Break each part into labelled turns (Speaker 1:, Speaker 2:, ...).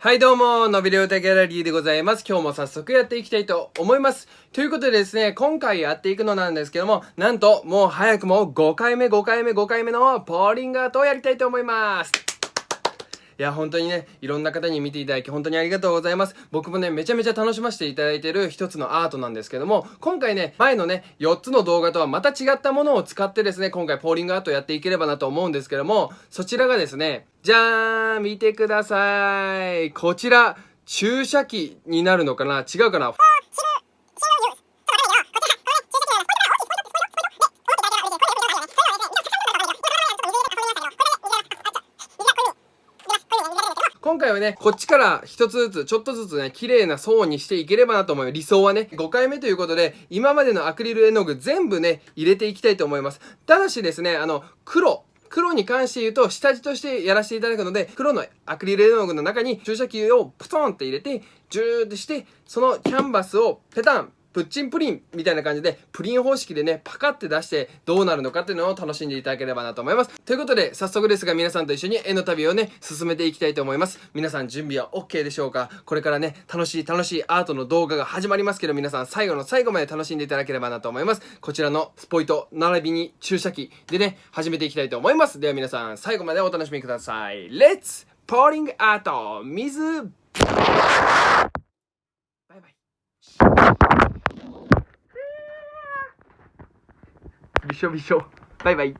Speaker 1: はいどうも、のびりょうたギャラリーでございます。今日も早速やっていきたいと思います。ということでですね、今回やっていくのなんですけども、なんともう早くも5回目のポーリングアートをやりたいと思います。いや、本当にね、いろんな方に見ていただき本当にありがとうございます。僕もね、めちゃめちゃ楽しませていただいている一つのアートなんですけども、今回ね、前のね、4つの動画とはまた違ったものを使ってですね、今回ポーリングアートをやっていければなと思うんですけども、そちらがですね、じゃーん見てください。こちら、注射器になるのかな、違うかな。今回はね、こっちから一つずつ、ちょっとずつね、綺麗な層にしていければなと思います。理想はね、5回目ということで、今までのアクリル絵の具全部ね、入れていきたいと思います。ただしですね、黒に関して言うと、下地としてやらせていただくので、黒のアクリル絵の具の中に注射器をプトンって入れて、ジューってして、そのキャンバスをペタン、プッチンプリンみたいな感じで、プリン方式でね、パカって出してどうなるのかっていうのを楽しんでいただければなと思います。ということで、早速ですが皆さんと一緒に絵の旅をね、進めていきたいと思います。皆さん準備は OK でしょうか？これからね、楽しいアートの動画が始まりますけど、皆さん最後の最後まで楽しんでいただければなと思います。こちらのスポイト並びに注射器でね、始めていきたいと思います。では皆さん、最後までお楽しみください。レッツポーリングアート水バイバイ。びしょびしょ。バイバイ。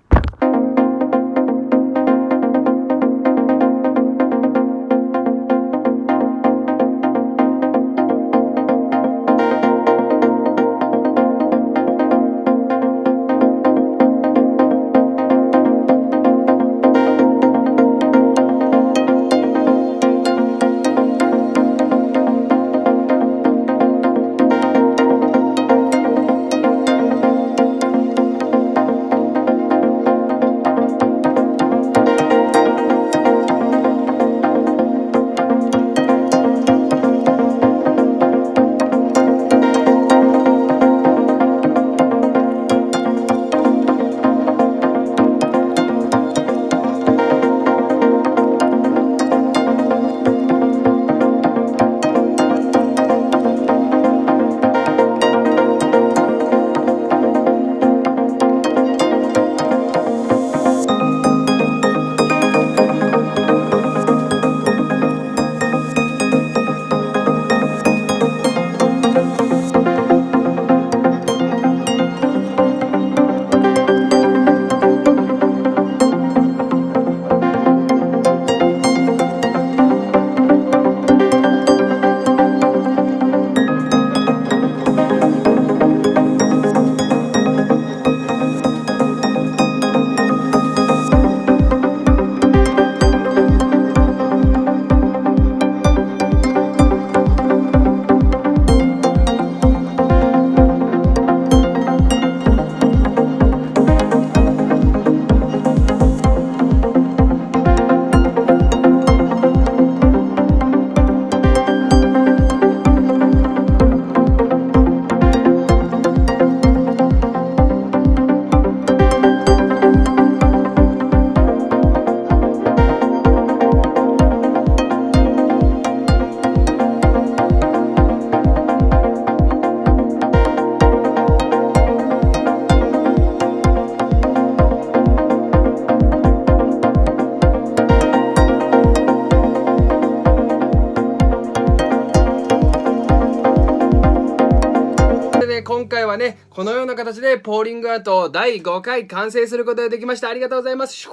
Speaker 1: 今回はね、このような形でポーリングアート第5回完成することができました。ありがとうございます。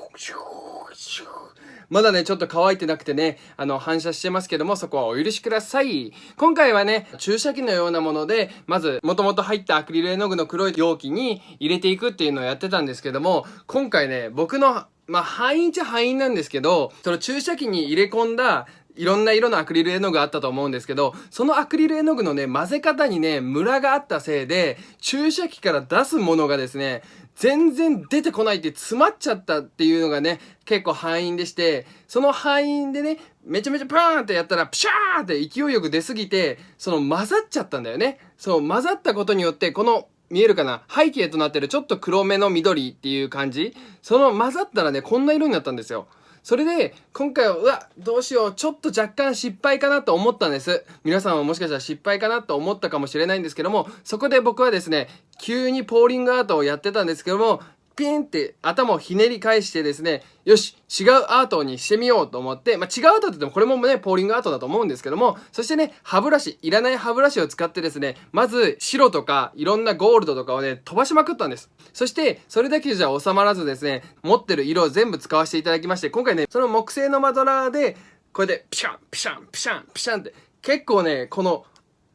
Speaker 1: まだね、ちょっと乾いてなくてね、反射してますけども、そこはお許しください。今回はね、注射器のようなもので、まず、もともと入ったアクリル絵の具の黒い容器に入れていくっていうのをやってたんですけども、今回ね、僕の、範囲っちゃ範囲なんですけど、その注射器に入れ込んだ、いろんな色のアクリル絵の具あったと思うんですけど、そのアクリル絵の具のね、混ぜ方にね、ムラがあったせいで、注射器から出すものがですね、全然出てこないって詰まっちゃったっていうのがね、結構敗因でして、その敗因でね、めちゃめちゃパーンってやったら、プシャーって勢いよく出すぎて、その混ざっちゃったんだよね。そう混ざったことによって、この、見えるかな、背景となってるちょっと黒めの緑っていう感じ、その混ざったらね、こんな色になったんですよ。それで今回はどうしよう、ちょっと若干失敗かなと思ったんです。皆さんはもしかしたら失敗かなと思ったかもしれないんですけども、そこで僕はですね、急にポーリングアートをやってたんですけども、ピンって頭をひねり返してですね、よし、違うアートにしてみようと思って、違うアートって言ってもこれもね、ポーリングアートだと思うんですけども、そしてね、歯ブラシ、いらない歯ブラシを使ってですね、まず白とかいろんなゴールドとかをね、飛ばしまくったんです。そして、それだけじゃ収まらずですね、持ってる色を全部使わせていただきまして、今回ね、その木製のマドラーで、これでピシャン、ピシャン、ピシャン、ピシャンって、結構ね、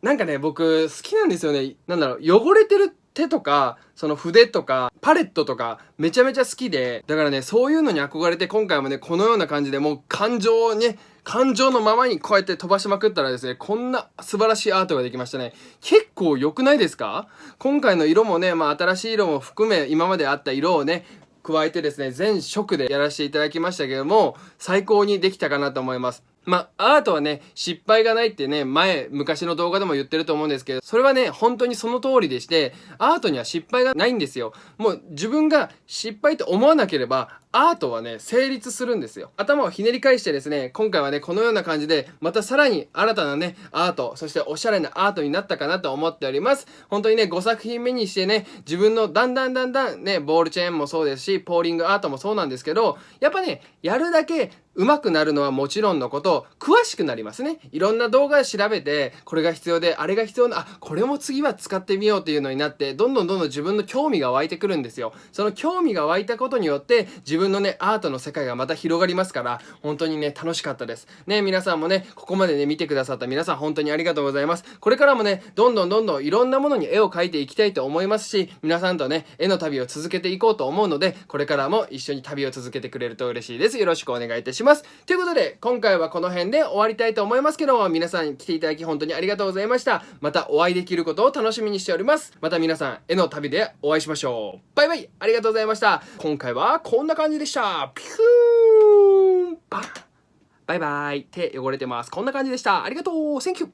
Speaker 1: なんかね、僕好きなんですよね。汚れてる手とか、その筆とか、パレットとか、めちゃめちゃ好きで、だからね、そういうのに憧れて今回もね、このような感じでもう感情のままにこうやって飛ばしまくったらですね、こんな素晴らしいアートができましたね。結構良くないですか？今回の色もね、新しい色も含め、今まであった色をね、加えてですね、全色でやらせていただきましたけども、最高にできたかなと思います。アートはね、失敗がないってね、昔の動画でも言ってると思うんですけど、それはね、本当にその通りでして、アートには失敗がないんですよ。もう自分が失敗と思わなければ、アートはね、成立するんですよ。頭をひねり返してですね、今回はね、このような感じで、またさらに新たなね、アート、そしておしゃれなアートになったかなと思っております。本当にね、5作品目にしてね、自分のだんだんね、ボールチェーンもそうですし、ポーリングアートもそうなんですけど、やっぱね、やるだけ上手くなるのはもちろんのこと、詳しくなりますね。いろんな動画を調べて、これが必要で、あれが必要な、これも次は使ってみようっていうのになって、どんどん自分の興味が湧いてくるんですよ。その興味が湧いたことによって、自分のね、アートの世界がまた広がりますから、本当にね、楽しかったです。ね、皆さんもね、ここまでね、見てくださった皆さん、本当にありがとうございます。これからもね、どんどんいろんなものに絵を描いていきたいと思いますし、皆さんとね、絵の旅を続けていこうと思うので、これからも一緒に旅を続けてくれると嬉しいです。よろしくお願いいたします。ということで、今回はこの辺で終わりたいと思いますけども、皆さん来ていただき本当にありがとうございました。またお会いできることを楽しみにしております。また皆さん、絵の旅でお会いしましょう。バイバイ、ありがとうございました。今回はこんな感じでした。ピューンパン。バイバイ。手汚れてます。こんな感じでした。ありがとう。センキュー。